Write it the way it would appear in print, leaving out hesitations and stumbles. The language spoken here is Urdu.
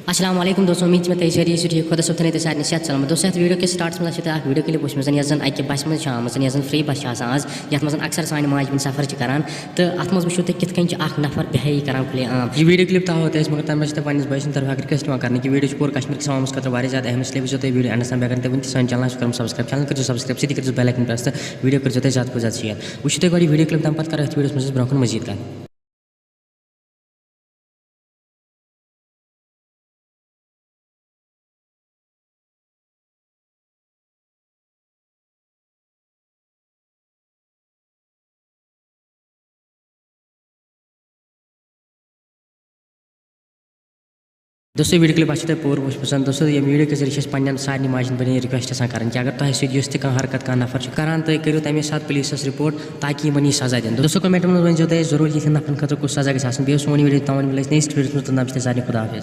السلام علیکم دوستو، امید میں ساری ٹھیک خدا صبح تھے سارے صحت سلامت دوستو ات ویڈیو کس سٹارٹس مجھے اخ ویڈیو کلپ وچمژ یس زن اکہ بس مجھ آمژ یس زن فری بس آز یت مز اکثر سانہ ماج بن سفر کران تو ات مز وچھو تھی کت کن اخ نفر بہائی کران کھلے عام یہ ویڈیو کلپ تھاو تہ مگر تمہ پہ پنس بھائی سند طرف ریکویسٹ کرنے کہ ویڈیو پور کشمیر کس عوامس خاطر واریاہ زیادہ اہم اس لیے وچھو تھی ویڈیو اینڈس تام بیٚیہِ کرن تُہۍ سان چینل کرو سبسکرائب چینل کرو سبسکرائب سۭتی کٔرزیٚو بیل آیکن پریس تو ویڈیو کرزیٚو تُہۍ زیادٕ کھۄتہٕ زیادٕ شیر وچھو تُہۍ گۄڈٕ ویڈیو کلپ تمہ پتہٕ کرو اتھ ویڈیوس منٛز برونٛہہ کُن مزید کتھ دوستو ویڈیو کلپ آپ پور پسند دوستو یہ ویڈیو کے ذریعے پنن سارے ماجن بہن ریکویسٹ کران کہ اگر تہ سۭتۍ یُس تہِ کانٛہہ حرکت کانٛہہ نفر کران تُہۍ کٔرِو تمے ساتہٕ پولیسس رپورٹ تاکہ یمن یی سزا دن دوستو کمنٹن منٛز ؤنزیٚو تُہۍ ضروٗر یِتھٮ۪ن نفرن خٲطرٕ کُس سزا گژھِ آسُن بیٚیہِ اوس سون ویڈیو تمام مِلہِ أسۍ نٔیِس ویڈیوس منٛز تہٕ نام چھِ تۄہہِ سارنٕے خدا حافظ